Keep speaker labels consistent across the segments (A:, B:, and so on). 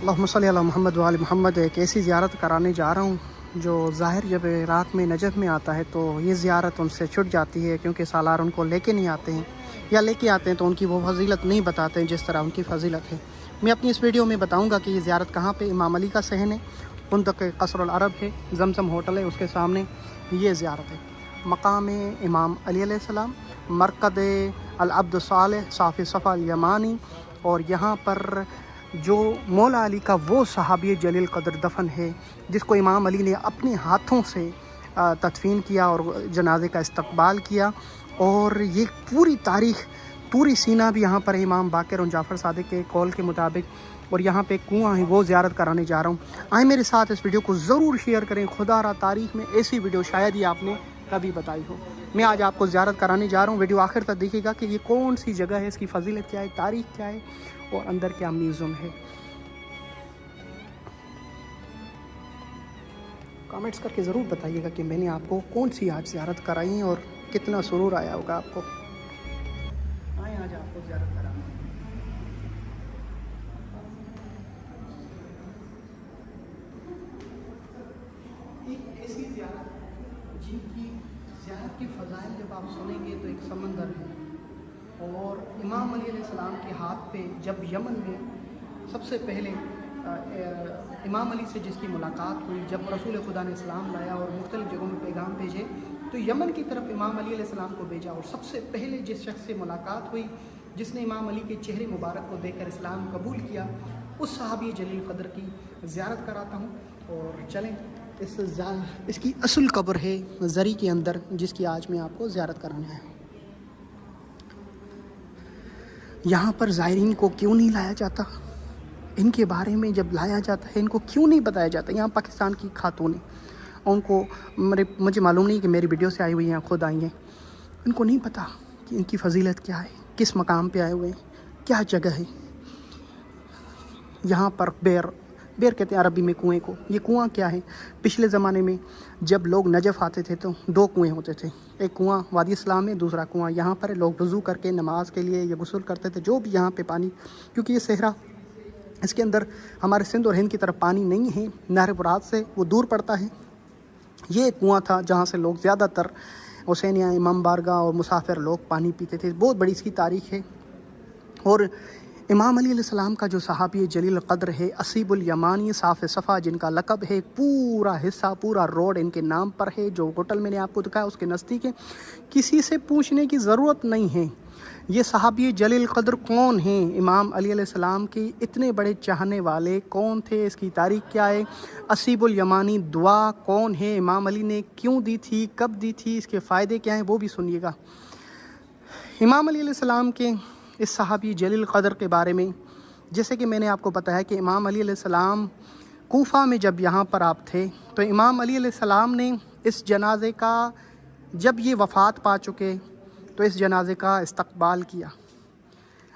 A: اللہم صلی علی محمد وآل محمد۔ ایک ایسی زیارت کرانے جا رہا ہوں جو ظاہر جب رات میں نجف میں آتا ہے تو یہ زیارت ان سے چھٹ جاتی ہے، کیونکہ سالار ان کو لے کے نہیں آتے ہیں، یا لے کے آتے ہیں تو ان کی وہ فضیلت نہیں بتاتے ہیں جس طرح ان کی فضیلت ہے۔ میں اپنی اس ویڈیو میں بتاؤں گا کہ یہ زیارت کہاں پہ، امام علی کا صحن ہے، فندق قصر العرب ہے، زمزم ہوٹل ہے، اس کے سامنے یہ زیارت ہے۔ مقام امام علی علیہ السلام، مرکز العبد الصالح صافی صفا الیمانی، اور یہاں پر جو مولا علی کا وہ صحابی جلیل قدر دفن ہے جس کو امام علی نے اپنے ہاتھوں سے تدفین کیا اور جنازے کا استقبال کیا، اور یہ پوری تاریخ پوری سینہ بھی یہاں پر امام باقر اور جعفر صادق کے قول کے مطابق، اور یہاں پہ کنواں ہے، وہ زیارت کرانے جا رہا ہوں۔ آئیں میرے ساتھ اس ویڈیو کو ضرور شیئر کریں، خدا را تاریخ میں ایسی ویڈیو شاید ہی آپ نے کبھی بتائی ہو۔ میں آج آپ کو زیارت کرانے جا رہا ہوں، ویڈیو آخر تک دیکھیے گا کہ یہ کون سی جگہ ہے، اس کی فضیلت کیا ہے، تاریخ کیا ہے، اور اندر کیا میوزیم ہے۔ کامنٹس کر کے ضرور بتائیے گا کہ میں نے آپ کو کون سی آج زیارت کرائی اور کتنا سرور آیا ہوگا آپ کو۔ آئیں آج آپ کو زیارت کرانا۔ ایک ایسی زیارت جن کی زیارت کی فضائل جب آپ سنیں گے تو ایک سمندر ہے، اور امام علی علیہ السلام کے ہاتھ پہ جب یمن میں سب سے پہلے امام علی سے جس کی ملاقات ہوئی، جب رسول خدا نے اسلام لایا اور مختلف جگہوں میں پیغام بھیجے تو یمن کی طرف امام علی علیہ السلام کو بھیجا، اور سب سے پہلے جس شخص سے ملاقات ہوئی، جس نے امام علی کے چہرے مبارک کو دیکھ کر اسلام قبول کیا، اس صحابی جلیل قدر کی زیارت کراتا ہوں۔ اور چلیں اس کی اصل قبر ہے زری کے اندر، جس کی آج میں آپ کو زیارت کرانا ہے۔ یہاں پر زائرین کو کیوں نہیں لایا جاتا؟ ان کے بارے میں جب لایا جاتا ہے ان کو کیوں نہیں بتایا جاتا؟ یہاں پاکستان کی خاتونیں، ان کو مجھے معلوم نہیں کہ میری ویڈیو سے آئی ہوئی ہیں، خود آئی ہیں، ان کو نہیں پتہ کہ ان کی فضیلت کیا ہے، کس مقام پہ آئے ہوئے ہیں، کیا جگہ ہے۔ یہاں پر بیر کہتے ہیں عربی میں کنویں کو۔ یہ کنواں کیا ہے؟ پچھلے زمانے میں جب لوگ نجف آتے تھے تو دو کنویں ہوتے تھے، ایک کنواں وادی اسلام میں، دوسرا کنواں یہاں پر لوگ وضو کر کے نماز کے لیے یا غسل کرتے تھے، جو بھی یہاں پہ پانی، کیونکہ یہ صحرا، اس کے اندر ہمارے سندھ اور ہند کی طرف پانی نہیں ہے، نہر فرات سے وہ دور پڑتا ہے۔ یہ ایک کنواں تھا جہاں سے لوگ زیادہ تر حسینیہ، امام بارگاہ اور مسافر لوگ پانی پیتے تھے۔ بہت بڑی اس کی تاریخ ہے۔ اور امام علی علیہ السلام کا جو صحابی جلیل قدر ہے، اسیب الیمانی صاف صفا، جن کا لقب ہے، پورا حصہ، پورا روڈ ان کے نام پر ہے، جو ہوٹل میں نے آپ کو دکھایا اس کے نزدیک ہے، کسی سے پوچھنے کی ضرورت نہیں ہے یہ صحابی جلیل قدر کون ہیں، امام علی علیہ السلام کی اتنے بڑے چاہنے والے کون تھے، اس کی تاریخ کیا ہے، اسیب الیمانی دعا کون ہے، امام علی نے کیوں دی تھی، کب دی تھی، اس کے فائدے کیا ہیں، وہ بھی سنیے گا۔ امام علی علیہ السلام کے اس صحابی جلیل قدر کے بارے میں جیسے کہ میں نے آپ کو بتایا کہ امام علی علیہ السلام کوفہ میں جب یہاں پر آپ تھے تو امام علی علیہ السلام نے اس جنازے کا، جب یہ وفات پا چکے تو اس جنازے کا استقبال کیا۔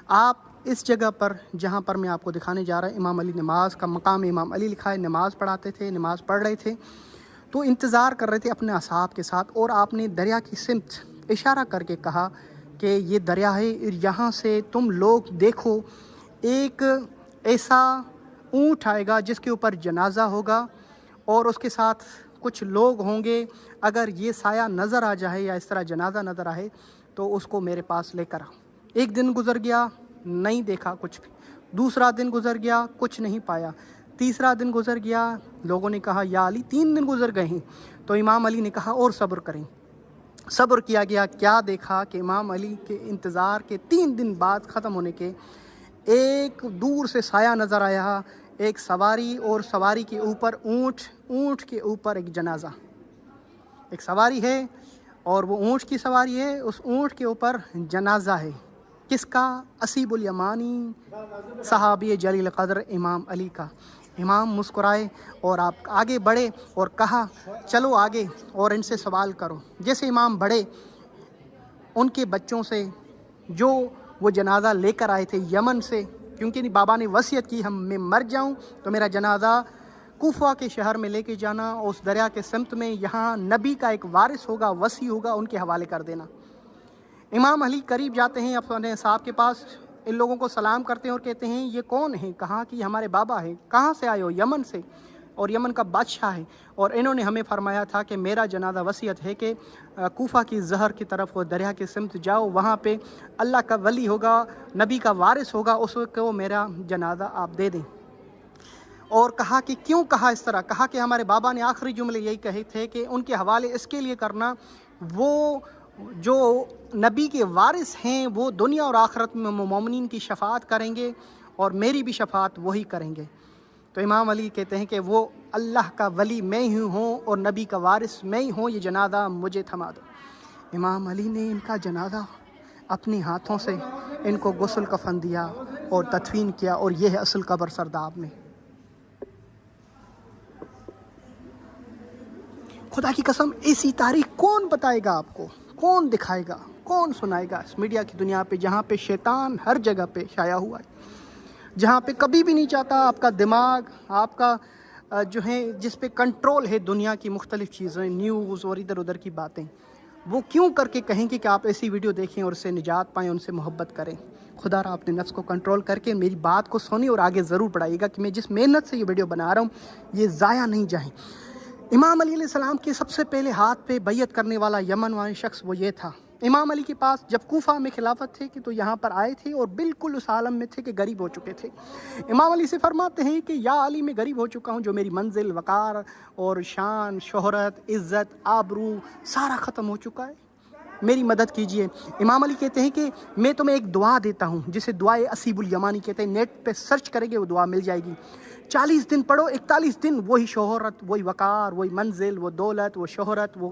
A: آپ اس جگہ پر جہاں پر میں آپ کو دکھانے جا رہا ہوں، امام علی نماز کا مقام امام علی لکھا ہے، نماز پڑھاتے تھے، نماز پڑھ رہے تھے تو انتظار کر رہے تھے اپنے اصحاب کے ساتھ، اور آپ نے دریا کی سمت اشارہ کر کے کہا کہ یہ دریا ہے، یہاں سے تم لوگ دیکھو ایک ایسا اونٹ آئے گا جس کے اوپر جنازہ ہوگا اور اس کے ساتھ کچھ لوگ ہوں گے، اگر یہ سایہ نظر آ جائے یا اس طرح جنازہ نظر آئے تو اس کو میرے پاس لے کر آ۔ ایک دن گزر گیا، نہیں دیکھا کچھ بھی، دوسرا دن گزر گیا، کچھ نہیں پایا، تیسرا دن گزر گیا، لوگوں نے کہا یا علی 3 دن گزر گئے ہیں، تو امام علی نے کہا اور صبر کریں۔ صبر کیا گیا، کیا دیکھا کہ امام علی کے انتظار کے 3 دن بعد ختم ہونے کے ایک دور سے سایہ نظر آیا، ایک سواری، اور سواری کے اوپر اونٹ، اونٹ کے اوپر ایک جنازہ، ایک سواری ہے اور وہ اونٹ کی سواری ہے، اس اونٹ کے اوپر جنازہ ہے، کس کا؟ اسیب الیمانی صحابی جلیل قدر امام علی کا۔ امام مسکرائے اور آپ آگے بڑھے اور کہا چلو آگے اور ان سے سوال کرو۔ جیسے امام بڑھے، ان کے بچوں سے جو وہ جنازہ لے کر آئے تھے یمن سے، کیونکہ بابا نے وصیت کی میں مر جاؤں تو میرا جنازہ کوفہ کے شہر میں لے کے جانا، اس دریا کے سمت میں، یہاں نبی کا ایک وارث ہوگا، وصی ہوگا، ان کے حوالے کر دینا۔ امام علی قریب جاتے ہیں اپنے صاحب کے پاس، ان لوگوں کو سلام کرتے ہیں اور کہتے ہیں یہ کون ہیں، کہاں کی ہمارے بابا ہیں، کہاں سے آئے ہو؟ یمن سے، اور یمن کا بادشاہ ہے، اور انہوں نے ہمیں فرمایا تھا کہ میرا جنازہ وصیت ہے کہ کوفہ کی زہر کی طرف وہ دریا کے سمت جاؤ، وہاں پہ اللہ کا ولی ہوگا، نبی کا وارث ہوگا، اس کو میرا جنازہ آپ دے دیں۔ اور کہا کہ کیوں کہا اس طرح؟ کہا کہ ہمارے بابا نے آخری جملے یہی کہے تھے کہ ان کے حوالے اس کے لیے کرنا، وہ جو نبی کے وارث ہیں وہ دنیا اور آخرت میں مومنین کی شفاعت کریں گے، اور میری بھی شفاعت وہی کریں گے۔ تو امام علی کہتے ہیں کہ وہ اللہ کا ولی میں ہی ہوں اور نبی کا وارث میں ہی ہوں، یہ جنازہ مجھے تھما دو۔ امام علی نے ان کا جنازہ اپنے ہاتھوں سے ان کو غسل کفن دیا اور تدفین کیا، اور یہ ہے اصل قبر سرداب میں۔ خدا کی قسم ایسی تاریخ کون بتائے گا آپ کو؟ کون دکھائے گا؟ کون سنائے گا اس میڈیا کی دنیا پہ، جہاں پہ شیطان ہر جگہ پہ شائع ہوا ہے، جہاں پہ کبھی بھی نہیں چاہتا آپ کا دماغ، آپ کا جو ہے جس پہ کنٹرول ہے دنیا کی مختلف چیزیں، نیوز اور ادھر ادھر کی باتیں، وہ کیوں کر کے کہیں گے کہ آپ ایسی ویڈیو دیکھیں اور اس سے نجات پائیں، ان سے محبت کریں؟ خدا را اپنے نفس کو کنٹرول کر کے میری بات کو سنیں اور آگے ضرور بڑھائیے گا کہ میں جس محنت سے یہ ویڈیو بنا رہا ہوں یہ ضائع نہیں جائیں۔ امام علی علیہ السلام کے سب سے پہلے ہاتھ پہ بیعت کرنے والا یمن والے شخص وہ یہ تھا۔ امام علی کے پاس جب کوفہ میں خلافت تھے کہ تو یہاں پر آئے تھے اور بالکل اس عالم میں تھے کہ غریب ہو چکے تھے۔ امام علی سے فرماتے ہیں کہ یا علی میں غریب ہو چکا ہوں، جو میری منزل، وقار اور شان، شہرت، عزت، آبرو سارا ختم ہو چکا ہے، میری مدد کیجئے۔ امام علی کہتے ہیں کہ میں تمہیں ایک دعا دیتا ہوں جسے دعائے اسیب الیمانی کہتے ہیں، نیٹ پہ سرچ کریں گے وہ دعا مل جائے گی۔ 40 دن پڑھو، 41 دن وہی شہرت، وہی وقار، وہی منزل، وہ دولت، وہ شہرت، وہ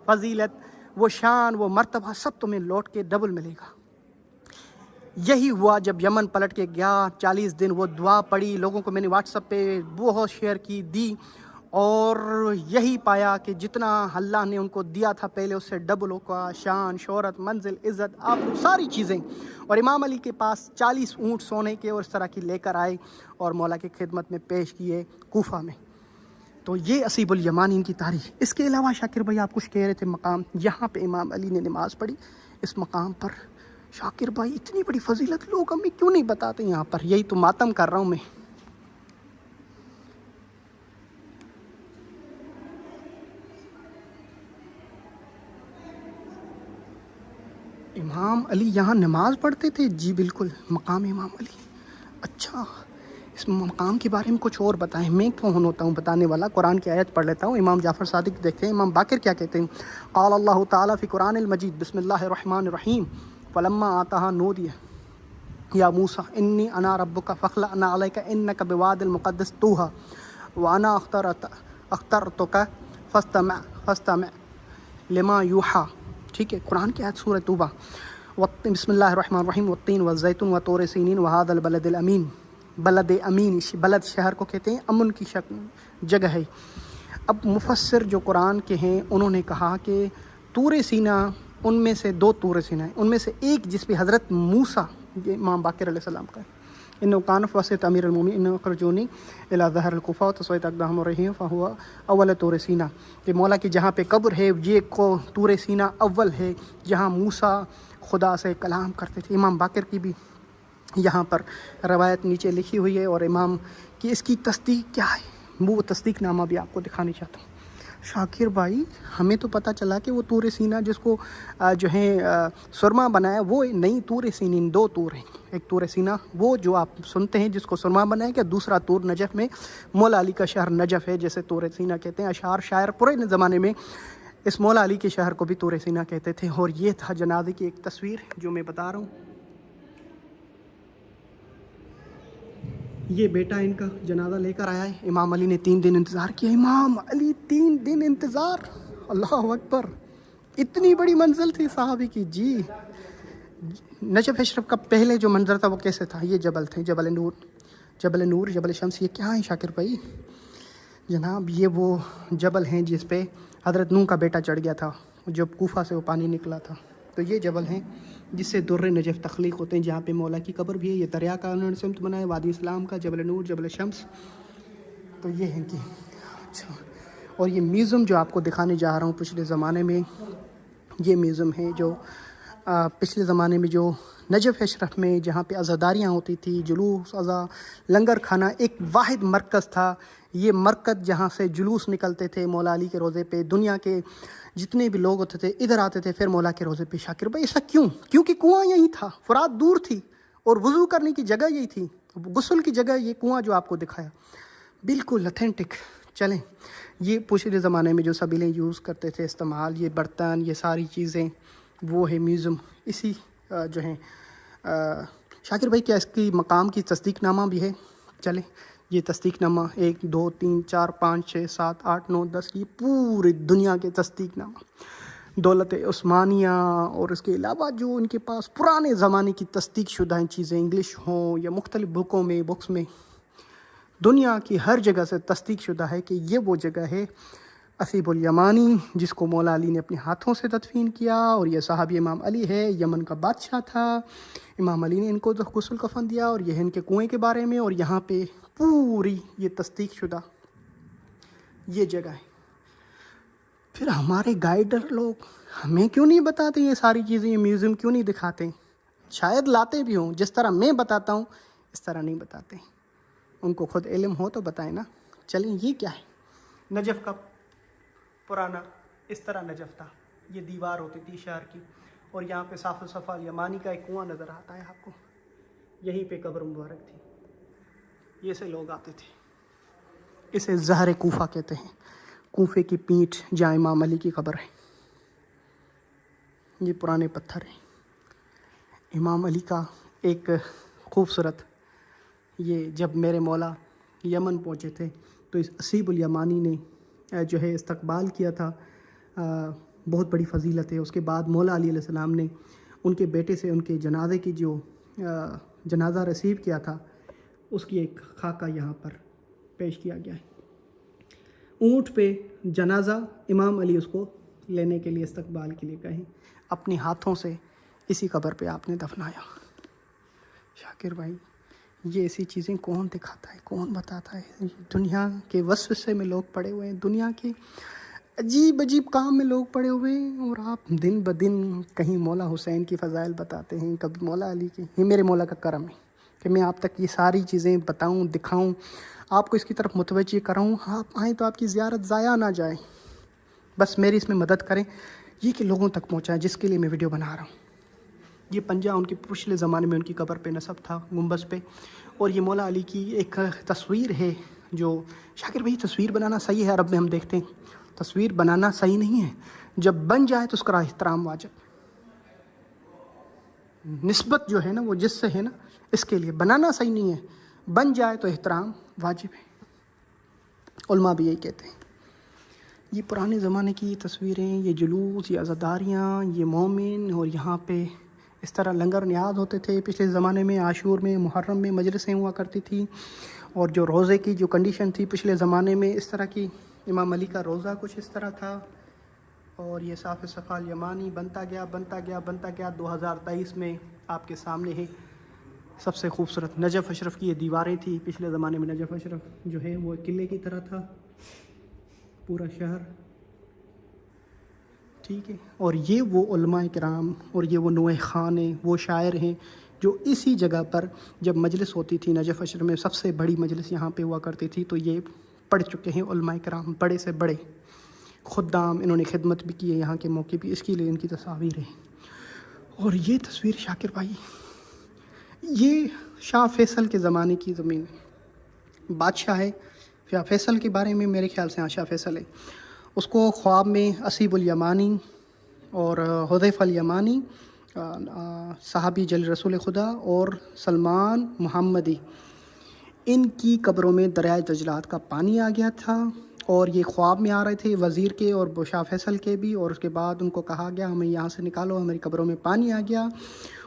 A: فضیلت، وہ شان، وہ مرتبہ سب تمہیں لوٹ کے ڈبل ملے گا۔ یہی ہوا جب یمن پلٹ کے گیا، 40 دن وہ دعا پڑھی، لوگوں کو میں نے واٹس ایپ پہ بہت شیئر کی دی، اور یہی پایا کہ جتنا اللہ نے ان کو دیا تھا پہلے اس سے ڈبل کا شان، شہرت، منزل، عزت، آبرو ساری چیزیں۔ اور امام علی کے پاس 40 اونٹ سونے کے اور اس طرح کی لے کر آئے اور مولا کی خدمت میں پیش کیے کوفہ میں۔ تو یہ اسیب الیمانی ان کی تاریخ۔ اس کے علاوہ شاکر بھائی آپ کچھ کہہ رہے تھے، مقام یہاں پہ امام علی نے نماز پڑھی، اس مقام پر شاکر بھائی اتنی بڑی فضیلت لوگ ہمیں کیوں نہیں بتاتے یہاں پر؟ یہی تو ماتم کر رہا ہوں میں۔ امام علی یہاں نماز پڑھتے تھے؟ جی بالکل، مقام امام علی۔ اچھا، اس مقام کے بارے میں کچھ اور بتائیں، میں کون ہوتا ہوں بتانے والا؟ قرآن کی آیت پڑھ لیتا ہوں۔ امام جعفر صادق دیکھتے ہیں امام باقر کیا کہتے ہیں۔ قال اللہ تعالیٰ فی قرآن المجید بسم اللہ الرحمن الرحیم فلما آتاہا نودی یا موسیٰ انی انا ربک فاخلعنا علیک انک بواد المقدس طوہا وانا اخترتک فاستمع لما یوحا۔ ٹھیک ہے، قرآن کی آیت سورہ توبہ۔ بسم اللہ الرحمن الرحیم والتین والزیتون وطور سینین وہذا البلد الامین۔ بلد امین، بلد شہر کو کہتے ہیں، امن کی جگہ ہے۔ اب مفسر جو قرآن کے ہیں انہوں نے کہا کہ طور سینا، ان میں سے 2 طور سینا ہیں، ان میں سے ایک جس پہ حضرت موسیٰ، یہ امام باقر علیہ السلام کا ہے، انه كان فوسط امیر المومنین انه اخرجونی الى ظہر الکوفہ وتصویت اقدام الرحیم فهو اول طور سینا، کہ مولا کی جہاں پہ قبر ہے یہ کو طور سینا اول ہے جہاں موسیٰ خدا سے کلام کرتے تھے۔ امام باقر کی بھی یہاں پر روایت نیچے لکھی ہوئی ہے، اور امام کی اس کی تصدیق کیا ہے وہ تصدیق نامہ بھی آپ کو دکھانا چاہتا ہوں۔ شاکر بھائی ہمیں تو پتہ چلا کہ وہ طور سینا جس کو جو ہے سرما بنایا وہ نہیں، طور سینین 2 طور ہیں، ایک طور سینا وہ جو آپ سنتے ہیں جس کو سرما بنایا کہ دوسرا طور نجف میں مولا علی کا شہر نجف ہے جیسے طور سینا کہتے ہیں۔ اشعار شاعر پرانے زمانے میں اس مولا علی کے شہر کو بھی طور سینا کہتے تھے۔ اور یہ تھا جنازے کی ایک تصویر جو میں بتا رہا ہوں، یہ بیٹا ان کا جنازہ لے کر آیا ہے۔ امام علی نے 3 دن انتظار کیا۔ امام علی 3 دن انتظار، اللہ اکبر، اتنی بڑی منزل تھی صحابی کی۔ جی نجف اشرف کا پہلے جو منظر تھا وہ کیسے تھا؟ یہ جبل تھے، جبل نور، جبل نور، جبل شمس۔ یہ کیا ہیں شاکر بھائی؟ جناب یہ وہ جبل ہیں جس پہ حضرت نوح کا بیٹا چڑھ گیا تھا جب کوفہ سے وہ پانی نکلا تھا۔ تو یہ جبل ہیں جس سے در نجف تخلیق ہوتے ہیں، جہاں پہ مولا کی قبر بھی ہے۔ یہ دریا کا انہوں نے سمت بنایا، وادی اسلام کا، جبل نور، جبل شمس۔ تو یہ ہیں کہ اچھا، اور یہ میوزیم جو آپ کو دکھانے جا رہا ہوں پچھلے زمانے میں، یہ میوزیم ہے جو پچھلے زمانے میں جو نجف اشرف میں جہاں پہ عزاداریاں ہوتی تھی، جلوس عزا، لنگر کھانا، ایک واحد مرکز تھا۔ یہ مرکز جہاں سے جلوس نکلتے تھے مولا علی کے روضے پہ، دنیا کے جتنے بھی لوگ ہوتے تھے ادھر آتے تھے پھر مولا کے روضے پہ۔ شاکر بھائی ایسا کیوں؟ کیونکہ کنواں یہی تھا، فرات دور تھی اور وضو کرنے کی جگہ یہی تھی، غسل کی جگہ یہ کنواں جو آپ کو دکھایا بالکل اتھینٹک۔ چلیں، یہ پچھلے زمانے میں جو سبیلیں یوز کرتے تھے استعمال، یہ برتن، یہ ساری چیزیں، وہ ہے میوزیم اسی جو ہیں۔ شاکر بھائی کیا اس کی مقام کی تصدیق نامہ بھی ہے؟ چلیں، یہ تصدیق نامہ 1 2 3 4 5 6 7 8 9 10 یہ پوری دنیا کے تصدیق نامہ، دولت عثمانیہ اور اس کے علاوہ جو ان کے پاس پرانے زمانے کی تصدیق شدہ چیزیں انگلش ہوں یا مختلف بکس میں دنیا کی ہر جگہ سے تصدیق شدہ ہے کہ یہ وہ جگہ ہے اسیب الیمانی جس کو مولا علی نے اپنے ہاتھوں سے تدفین کیا، اور یہ صحابی امام علی ہے، یمن کا بادشاہ تھا، امام علی نے ان کو غسل کفن دیا، اور یہ ان کے کنویں کے بارے میں، اور یہاں پہ پوری یہ تصدیق شدہ یہ جگہ ہے۔ پھر ہمارے گائیڈر لوگ ہمیں کیوں نہیں بتاتے یہ ساری چیزیں، یہ میوزیم کیوں نہیں دکھاتے؟ شاید لاتے بھی ہوں، جس طرح میں بتاتا ہوں اس طرح نہیں بتاتے، ان کو خود علم ہو تو بتائیں نا۔ چلیں، یہ کیا ہے؟ نجف کا پرانا اس طرح نجف تھا، یہ دیوار ہوتی تھی شہر کی، اور یہاں پہ صاف صفا الیمانی کا ایک کنواں نظر آتا ہے آپ کو، یہیں پہ قبر مبارک تھی، یہ سے لوگ آتے تھے۔ اسے زہر کوفہ کہتے ہیں، کوفے کی پینٹھ جہاں امام علی کی قبر ہے۔ یہ پرانے پتھر ہیں امام علی کا ایک خوبصورت۔ یہ جب میرے مولا یمن پہنچے تھے تو اس اسیب الیمانی نے جو ہے استقبال کیا تھا، بہت بڑی فضیلت ہے۔ اس کے بعد مولا علی علیہ السلام نے ان کے بیٹے سے ان کے جنازے کی جو جنازہ ریسیو کیا تھا اس کی ایک خاکہ یہاں پر پیش کیا گیا ہے۔ اونٹ پہ جنازہ امام علی اس کو لینے کے لیے استقبال کے لیے گئے، اپنے ہاتھوں سے اسی قبر پہ آپ نے دفنایا۔ شاکر بھائی یہ ایسی چیزیں کون دکھاتا ہے، کون بتاتا ہے؟ دنیا کے وسوسے میں لوگ پڑے ہوئے ہیں، دنیا کے عجیب عجیب کام میں لوگ پڑے ہوئے ہیں، اور آپ دن بدن کہیں مولا حسین کی فضائل بتاتے ہیں، کبھی مولا علی کی۔ یہ میرے مولا کا کرم ہے کہ میں آپ تک یہ ساری چیزیں بتاؤں، دکھاؤں، آپ کو اس کی طرف متوجہ کراؤں۔ آپ آئیں تو آپ کی زیارت ضائع نہ جائے، بس میری اس میں مدد کریں، یہ کہ لوگوں تک پہنچائیں جس کے لیے میں ویڈیو بنا رہا ہوں۔ یہ پنجہ ان کے پچھلے زمانے میں ان کی قبر پہ نصب تھا گنبد پہ، اور یہ مولا علی کی ایک تصویر ہے جو شاکر بھائی تصویر بنانا صحیح ہے، عرب میں ہم دیکھتے ہیں تصویر بنانا صحیح نہیں ہے، جب بن جائے تو اس کا احترام واجب، نسبت جو ہے نا وہ جس سے ہے نا اس کے لیے بنانا صحیح نہیں ہے، بن جائے تو احترام واجب ہے، علماء بھی یہی کہتے ہیں۔ یہ پرانے زمانے کی تصویریں، یہ جلوس، یہ عزاداریاں، یہ مومن، اور یہاں پہ اس طرح لنگر نیاز ہوتے تھے پچھلے زمانے میں، عاشور میں، محرم میں مجلسیں ہوا کرتی تھی، اور جو روزے کی جو کنڈیشن تھی پچھلے زمانے میں اس طرح کی، امام علی کا روزہ کچھ اس طرح تھا، اور یہ صاف صفا الیمانی بنتا گیا 2023 میں آپ کے سامنے ہے سب سے خوبصورت نجف اشرف کی یہ دیواریں تھی۔ پچھلے زمانے میں نجف اشرف جو ہے وہ قلعے کی طرح تھا، پورا شہر، ٹھیک ہے، اور یہ وہ علماء کرام اور یہ وہ نوح خان ہیں، وہ شاعر ہیں جو اسی جگہ پر جب مجلس ہوتی تھی نجف اشرف میں، سب سے بڑی مجلس یہاں پہ ہوا کرتی تھی، تو یہ پڑھ چکے ہیں علماء کرام، بڑے سے بڑے خدام، انہوں نے خدمت بھی کی ہے یہاں کے موقع بھی، اس کے لیے ان کی تصاویر ہیں۔ اور یہ تصویر شاکر بھائی یہ شاہ فیصل کے زمانے کی زمین بادشاہ ہے، شاہ فیصل کے بارے میں میرے خیال سے شاہ فیصل ہے، اس کو خواب میں اسیب الیمانی اور حذیفہ الیمانی، صحابی جل رسول خدا، اور سلمان محمدی، ان کی قبروں میں دریائے دجلات کا پانی آ گیا تھا، اور یہ خواب میں آ رہے تھے وزیر کے اور شاہ فیصل کے بھی، اور اس کے بعد ان کو کہا گیا ہمیں یہاں سے نکالو، ہماری قبروں میں پانی آ گیا۔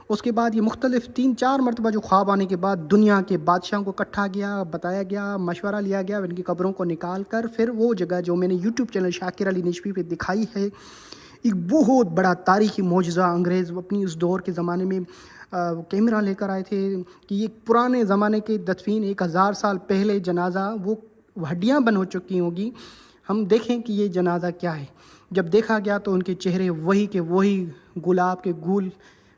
A: اس کے بعد یہ مختلف 3-4 مرتبہ جو خواب آنے کے بعد دنیا کے بادشاہوں کو اکٹھا گیا، بتایا گیا، مشورہ لیا گیا، ان کی قبروں کو نکال کر پھر وہ جگہ جو میں نے یوٹیوب چینل شاکر علی نجفی پہ دکھائی ہے، ایک بہت بڑا تاریخی معجزہ، انگریز اپنی اس دور کے زمانے میں کیمرہ لے کر آئے تھے کہ یہ پرانے زمانے کے دفین 1000 سال پہلے جنازہ وہ ہڈیاں بن ہو چکی ہوں گی، ہم دیکھیں کہ یہ جنازہ کیا ہے۔ جب دیکھا گیا تو ان کے چہرے وہی کے وہی گلاب کے گول